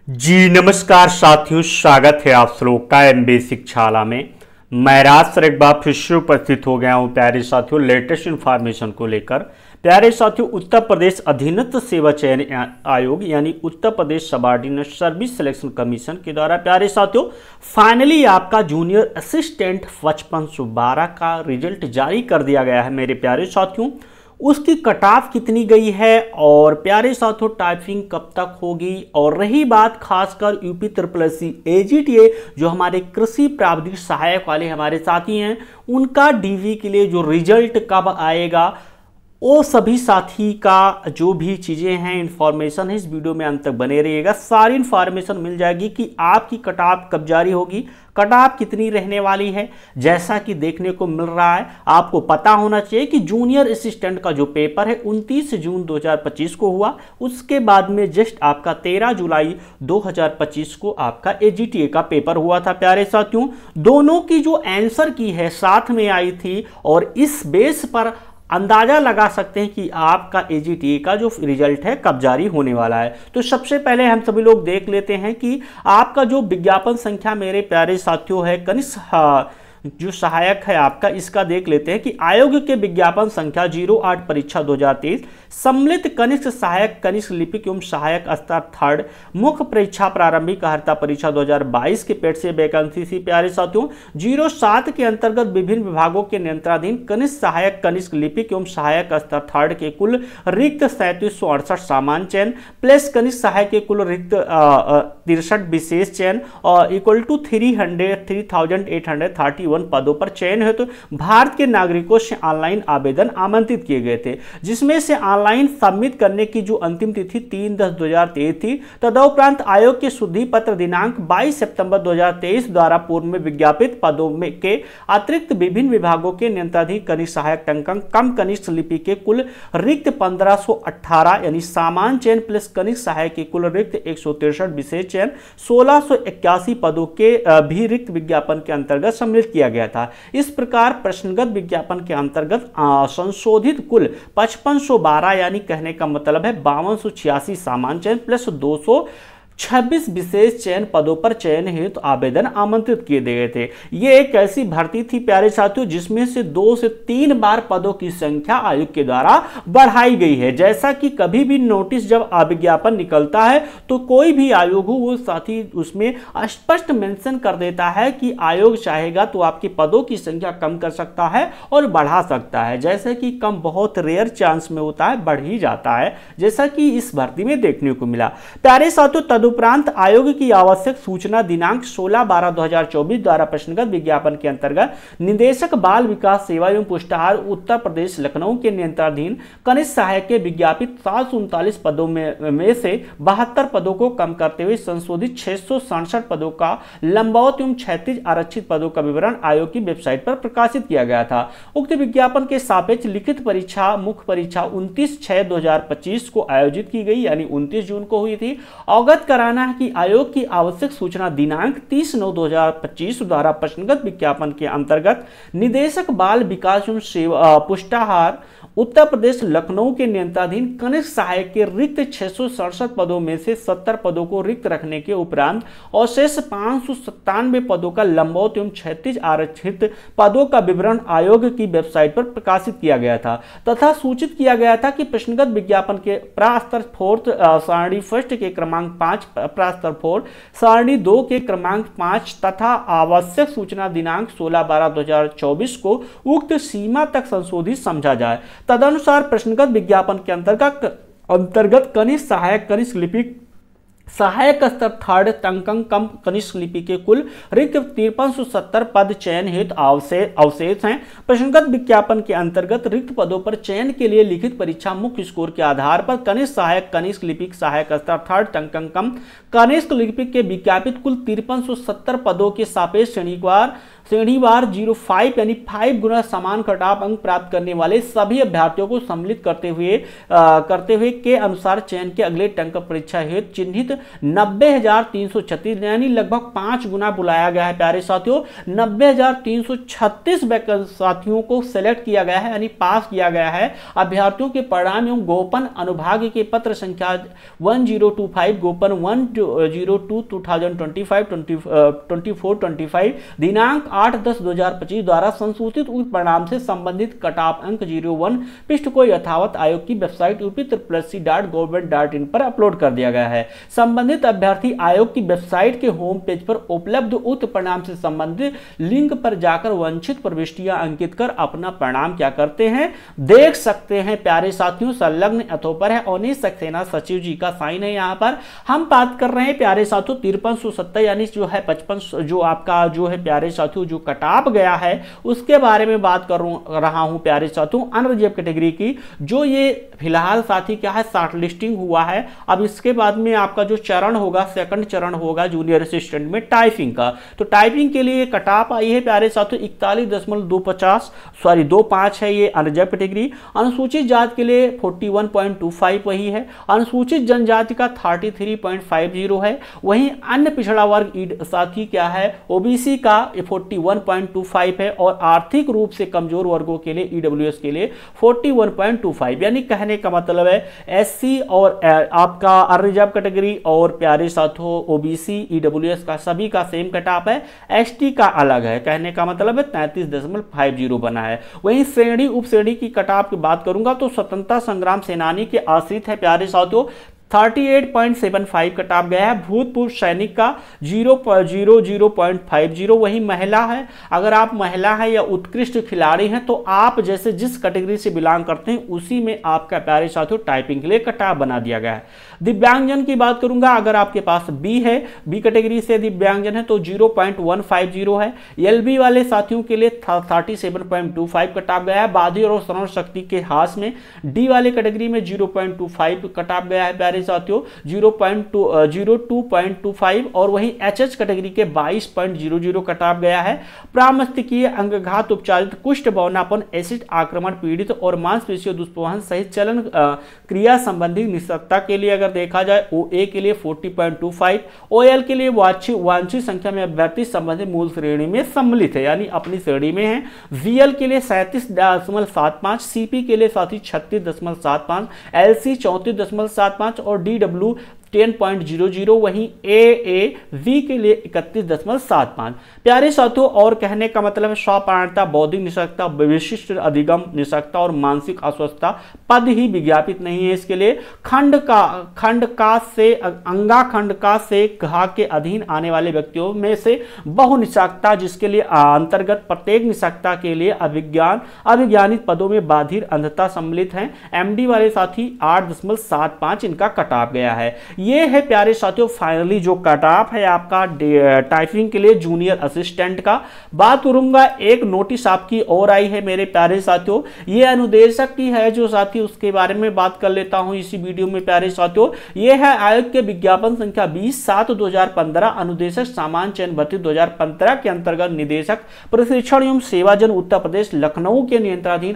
जी नमस्कार साथियों, स्वागत है आप लोग का एमबी शिक्षाला में। मैं राज सर एक बार फिर से उपस्थित हो गया हूं प्यारे साथियों लेटेस्ट इन्फॉर्मेशन को लेकर। प्यारे साथियों, उत्तर प्रदेश अधीनस्थ सेवा चयन आयोग यानी Uttar Pradesh subordinate service selection commission के द्वारा प्यारे साथियों फाइनली आपका जूनियर असिस्टेंट 5512 का रिजल्ट जारी कर दिया गया है मेरे प्यारे साथियों। उसकी कट ऑफ कितनी गई है और प्यारे साथियों टाइपिंग कब तक होगी, और रही बात खासकर यूपी SSC AGTA जो हमारे कृषि प्राविधिक सहायक वाले हमारे साथी हैं उनका डीवी के लिए जो रिजल्ट कब आएगा, वो सभी साथी का जो भी चीज़ें हैं इन्फॉर्मेशन है इस वीडियो में अंत तक बने रहिएगा। सारी इन्फॉर्मेशन मिल जाएगी कि आपकी कट ऑफ कब जारी होगी, कट ऑफ कितनी रहने वाली है। जैसा कि देखने को मिल रहा है, आपको पता होना चाहिए कि जूनियर असिस्टेंट का जो पेपर है 29 जून 2025 को हुआ। उसके बाद में जस्ट आपका 13 जुलाई 2025 को आपका AGTA का पेपर हुआ था प्यारे साथियों। दोनों की जो आंसर की है साथ में आई थी और इस बेस पर अंदाजा लगा सकते हैं कि आपका AGTA का जो रिजल्ट है कब जारी होने वाला है। तो सबसे पहले हम सभी लोग देख लेते हैं कि आपका जो विज्ञापन संख्या मेरे प्यारे साथियों है कनिष्ठ जो सहायक है आपका, इसका देख लेते हैं कि आयोग के विज्ञापन संख्या 08 परीक्षा 2023 सम्मिलित कनिष्ठ सहायक कनिष्ठ लिपिक एवं सहायक स्तर थर्ड मुख्य परीक्षा प्रारंभिक अर्हता परीक्षा 2022 के पेट से वैकेंसी थी प्यारे साथियों। 07 के अंतर्गत विभिन्न विभागों के नियंत्रणाधीन कनिष्ठ सहायक कनिष्ठ लिपिक एवं सहायक स्तर थर्ड के कुल रिक्त 3768 सामान्य चयन प्लस कनिष्ठ सहायक के कुल रिक्त 63 विशेष चयन और इक्वल टू 3831 पदों पर चयन हेतु भारत के नागरिकों से ऑनलाइन आवेदन आमंत्रित किए गए थे, जिसमें से ऑनलाइन सबमिट करने की जो अंतिम तिथि 3/10/2023 थी। तदुपरांत आयोग के शुद्धि पत्र दिनांक 22 सितंबर 2023 द्वारा पूर्व में विज्ञापित पदों में के अतिरिक्त विभिन्न विभागों के नियंत्रणाधीन कनिष्ठ सहायक कम कनिष्ठ लिपि के कुल रिक्त 1518 यानी सामान्य चयन प्लस कनिष्ठ सहायक के कुल रिक्त 163 विशेष चयन 1681 पदों के भी रिक्त विज्ञापन के अंतर्गत सम्मिलित किया गया था। इस प्रकार प्रश्नगत विज्ञापन के अंतर्गत संशोधित कुल 5512 यानी कहने का मतलब है 5286 सामान्य चयन प्लस 226 विशेष चयन पदों पर चयन हेतु तो आवेदन आमंत्रित किए गए थे। ये एक ऐसी भर्ती थी प्यारे साथियों जिसमें से 2 से 3 बार पदों की संख्या आयोग के द्वारा बढ़ाई गई है। जैसा कि कभी भी नोटिस जब विज्ञापन निकलता है तो कोई भी आयोग हो वो साथी उसमें स्पष्ट मेंशन कर देता है कि आयोग चाहेगा तो आपके पदों की संख्या कम कर सकता है और बढ़ा सकता है। जैसे कि कम बहुत रेयर चांस में होता है, बढ़ ही जाता है, जैसा कि इस भर्ती में देखने को मिला प्यारे साथियों। तदुपरांत आयोग की आवश्यक सूचना दिनांक 16/12/2024 द्वारा प्रश्नगत विज्ञापन के अंतर्गत निदेशक बाल विकास सेवा एवं पुष्टाहार उत्तर प्रदेश लखनऊ के नियंत्रणाधीन कनिष्ठ सहायक के विज्ञापित 739 पदों में से 72 पदों को कम करते हुए संशोधित 667 पदों का लंबावत एवं क्षैतिज आरक्षित पदों का विवरण आयोग की वेबसाइट पर प्रकाशित किया गया था। उक्त विज्ञापन के सापेक्ष लिखित परीक्षा मुख्य परीक्षा 29/6/2025 को आयोजित की गई यानी 29 जून को हुई थी। अवगत कराना है कि आयोग की आवश्यक सूचना दिनांक 30/9/2025 द्वारा प्रश्नगत विज्ञापन के अंतर्गत निदेशक बाल विकास एवं पुष्टाहार उत्तर प्रदेश लखनऊ के नियंत्रणाधीन कनिष्ठ सहायक के रिक्त 667 पदों में से 70 पदों को रिक्त रखने के उपरांत और शेष 597 पदों का लंबावत एवं क्षैतिज आरक्षित पदों का विवरण आयोग की वेबसाइट पर प्रकाशित किया गया था तथा सूचित किया गया था कि प्रश्नगत विज्ञापन के प्रास्तर 4 सारणी 1 के क्रमांक 5 प्रास्तर 4 सारणी 2 के क्रमांक 5 तथा आवश्यक सूचना दिनांक 16/12/2024 को उक्त सीमा तक संशोधित समझा जाए। तदनुसार प्रश्नगत विज्ञापन के अंतर्गत कनिष्ठ सहायक कनिष्ठ लिपिक सहायक स्तर थर्ड तंकंग कम कनिष्ठ लिपि के कुल रिक्त 5370 पद चयन हेतु अवशेष हैं। प्रश्नगत विज्ञापन के अंतर्गत रिक्त पदों पर चयन के लिए लिखित परीक्षा मुख्य स्कोर के आधार पर कनिष्ठ सहायक कनिष्ठ लिपिक सहायक स्तर थर्ड तंकंग कम कनिष्ठ लिपिक के विज्ञापित कुल 5370 पदों के सापेक्ष श्रेणीवार श्रेणीवार 05 यानी 5 गुना समान कटाव अंक प्राप्त करने वाले सभी अभ्यर्थियों को सम्मिलित करते हुए के अनुसार चयन के अगले टंक परीक्षा हेतु चिन्हित 90,336 यानी लगभग 5 गुना बुलाया गया है प्यारे साथियों। 90,336 साथियों को सिलेक्ट किया गया है यानी पास किया गया है। अभ्यर्थियों के परिणाम एवं गोपन अनुभाग के पत्र संख्या 1025 गोपन 102/2025 दिनांक 8/10/2025 द्वारा संशोधित उक्त परिणाम से संबंधित कटाव अंक 01 पृष्ठ को यथावत आयोग की वेबसाइट up.cc.government.in पर अपलोड कर दिया गया है। संबंधित अभ्यर्थी आयोग की वेबसाइट के होम पेज पर उपलब्ध उक्त परिणाम से संबंधित लिंक पर जाकर वांछित प्रविष्टियां अंकित कर अपना परिणाम क्या करते हैं देख सकते हैं। प्यारे साथियों, संलग्न अथोपर है अवनीश सक्सेना सचिव जी का साइन है। यहाँ पर हम बात कर रहे हैं प्यारे साथियों 5370 यानी जो है 55 जो आपका जो है प्यारे साथियों जो कटाव गया है उसके बारे में बात कर रहा हूं प्यारे साथियों। अनरिजर्व कैटेगरी की जो ये फिलहाल साथी क्या है शॉर्ट लिस्टिंग हुआ है। अब इसके बाद में आपका जो चरण होगा सेकंड चरण होगा जूनियर असिस्टेंट में टाइपिंग का। तो टाइपिंग के लिए कटाव आई है प्यारे साथियों 41.25 है ये अनरिजर्व कैटेगरी। अनुसूचित जाति के लिए 41.25 वही है। अनुसूचित जनजाति का 33.50 है। वहीं अन्य पिछड़ा वर्ग साथी क्या है ओबीसी का 41.25 है और आर्थिक रूप से कमजोर वर्गों के लिए ईडब्ल्यूएस के लिए 41.25 यानी कहने का मतलब है एससी और आपका अनरिजर्व कैटेगरी और प्यारे साथियों ओबीसी ईडब्ल्यूएस का सभी का सेम कटाव है। एसटी का अलग है। कहने का मतलब है 33.50 बना है। वहीं श्रेणी उप श्रेणी की कटाव की बात करूंगा तो स्वतंत्रता संग्राम सेनानी के आश्रित है प्यारे साथियों 38.75 कटाव गया है। भूतपूर्व सैनिक का 0.50 वही महिला है। अगर आप महिला है या उत्कृष्ट खिलाड़ी हैं तो आप जैसे जिस कैटेगरी से बिलोंग करते हैं उसी में आपका प्यारे साथियों टाइपिंग के लिए कटाव बना दिया गया है। दिव्यांगजन की बात करूंगा अगर आपके पास बी है बी कैटेगरी से दिव्यांगजन है तो 0.150 है। एलबी वाले साथियों के लिए 37.25 कटाव गया है। बाधिर और श्रवण शक्ति के हास में डी वाले कैटेगरी में 0.25 कटाव गया है प्यारे साथियों 02.25 और वहीं एचएच कैटेगरी के 22.00 कटाव गया है। प्रामस्तिकीय अंगघात उपचारित कुष्ठ बौनापन एसिड आक्रमण पीड़ित और मांसपेशियों दुष्प्रवहन सहित चलन क्रिया संबंधी निष्क्रियता के लिए अगर देखा जाए ओए के लिए 40.25 ओएल के लिए वांछित संख्या में अभ्यर्थी संबंधित मूल श्रेणी में सम्मिलित है यानी अपनी श्रेणी में है। वीएल के लिए 37.75 सीपी के लिए साथी 36.75 एलसी 34.75 और डीडब्ल्यू 10.00 वहीं वी के लिए 31.75। प्यारे साथियों और कहने का मतलब है स्वप्राणता बौद्धिक निष्क्रियता विशिष्ट अधिगम निष्क्रियता और मानसिक अस्वस्थता पद ही विज्ञापित नहीं है। इसके लिए खंड का से अंगा खंड का से घा के अधीन आने वाले व्यक्तियों में से बहु निष्क्रियता जिसके लिए अंतर्गत प्रत्येक निष्क्रियता के लिए अभिज्ञानित पदों में बाधिर अंधता सम्मिलित हैं। एमडी वाले साथी 8.75 इनका कटाव गया है। ये है प्यारे साथियों फाइनली जो कट ऑफ है आपका टाइपिंग के लिए जूनियर असिस्टेंट का। बात करूंगा एक नोटिस आपकी और आई है मेरे प्यारे साथियों, ये अनुदेशक की है जो साथी उसके बारे में बात कर लेता हूं इसी वीडियो में प्यारे साथियों। ये है आयोग के विज्ञापन संख्या 20/7/2015 अनुदेशक सामान्य चयन भर्ती 2015 के अंतर्गत निदेशक प्रशिक्षण एवं सेवाजन उत्तर प्रदेश लखनऊ के नियंत्रणाधीन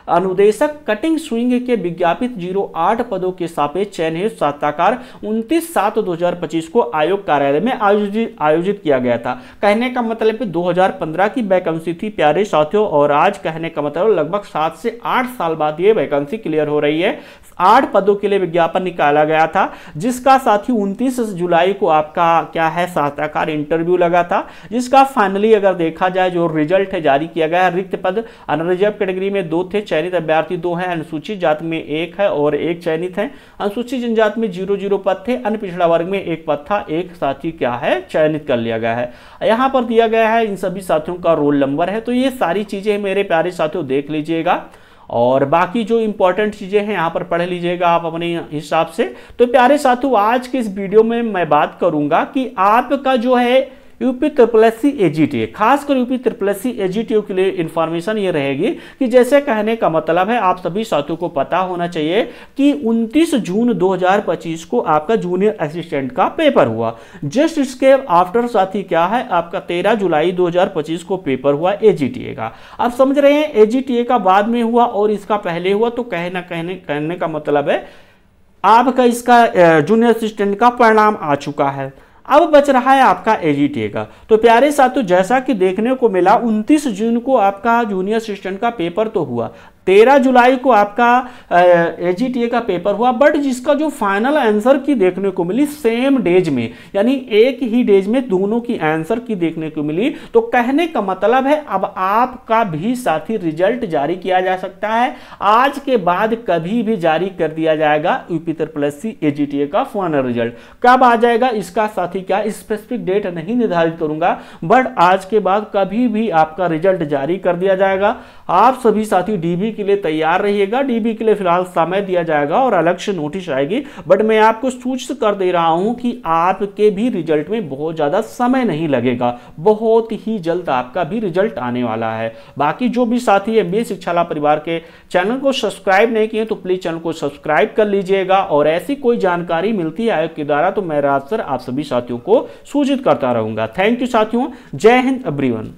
अनुदेशक कटिंग स्विंग के विज्ञापित 08 पदों के सापेक्ष चयन हेतु साक्षात्कार 29/7/2025 को आयोग कार्यालय में आयोजित किया गया था। कहने का मतलब 2015 की वैकेंसी थी प्यारे साथियों और आज कहने का मतलब लगभग 7 से 8 साल बाद ये वैकेंसी क्लियर हो रही है। 8 पदों के लिए विज्ञापन निकाला गया था जिसका साथी 29 जुलाई को आपका क्या है साक्षात्कार इंटरव्यू लगा था, जिसका फाइनली अगर देखा जाए जो रिजल्ट है जारी किया गया है। रिक्त पद अनरिजर्व कैटेगरी में 2 थे, चयनित अभ्यर्थी 2 हैं, अनुसूचित जाति में 1 है और 1 चयनित है। अनुसूचित जनजाति में 0 पद थे, अन्य पिछड़ा वर्ग में 1 पद था, 1 साथी क्या है चयनित कर लिया गया है। यहाँ पर दिया गया है इन सभी साथियों का रोल नंबर है। तो ये सारी चीजें मेरे प्यारे साथियों देख लीजिएगा और बाकी जो इंपॉर्टेंट चीजें हैं यहाँ पर पढ़ लीजिएगा आप अपने हिसाब से। तो प्यारे साथियों आज के इस वीडियो में मैं बात करूंगा कि आपका जो है यूपी ट्रिपल एससी एजीटीए, खासकर यूपी ट्रिपल एससी एजीटीए के लिए इंफॉर्मेशन ये रहेगी कि जैसे कहने का मतलब है आप सभी साथियों को पता होना चाहिए कि 29 जून 2025 को आपका जूनियर असिस्टेंट का पेपर हुआ। जस्ट इसके आफ्टर साथी क्या है, आपका 13 जुलाई 2025 को पेपर हुआ एजीटीए का। आप समझ रहे हैं एजीटीए का बाद में हुआ और इसका पहले हुआ, तो कहने का मतलब है आपका इसका जूनियर असिस्टेंट का परिणाम आ चुका है। अब बच रहा है आपका एजीटीए का। तो प्यारे साथियों, जैसा कि देखने को मिला 29 जून को आपका जूनियर असिस्टेंट का पेपर तो हुआ, 13 जुलाई को आपका एजीटीए का पेपर हुआ, बट जिसका जो फाइनल आंसर की देखने को मिली सेम डेज में, यानी एक ही डेज में दोनों की आंसर की देखने को मिली। तो कहने का मतलब है अब आपका भी साथी रिजल्ट जारी किया जा सकता है। आज के बाद कभी भी जारी कर दिया जाएगा यूपी ट्रिपल एससी एजीटीए का फाइनल रिजल्ट। कब आ जाएगा इसका साथी क्या स्पेसिफिक डेट नहीं निर्धारित करूंगा, बट आज के बाद कभी भी आपका रिजल्ट जारी कर दिया जाएगा। आप सभी साथी डीबी के लिए तैयार रहिएगा। डीबी के लिए फिलहाल समय दिया जाएगा और अलग से नोटिस आएगी, बट मैं आपको सूचित कर दे रहा हूं कि आपके भी रिजल्ट में बहुत ज्यादा समय नहीं लगेगा, बहुत ही जल्द आपका भी रिजल्ट आने वाला है। बाकी जो भी साथी एमबीए शिक्षा लाभ परिवार के चैनल को सब्सक्राइब नहीं किए तो प्लीज चैनल को सब्सक्राइब कर लीजिएगा, और ऐसी कोई जानकारी मिलती है आयोग के द्वारा तो मैं अक्सर आप सभी साथियों को सूचित करता रहूंगा। थैंक यू साथियों, जय हिंद एवरीवन।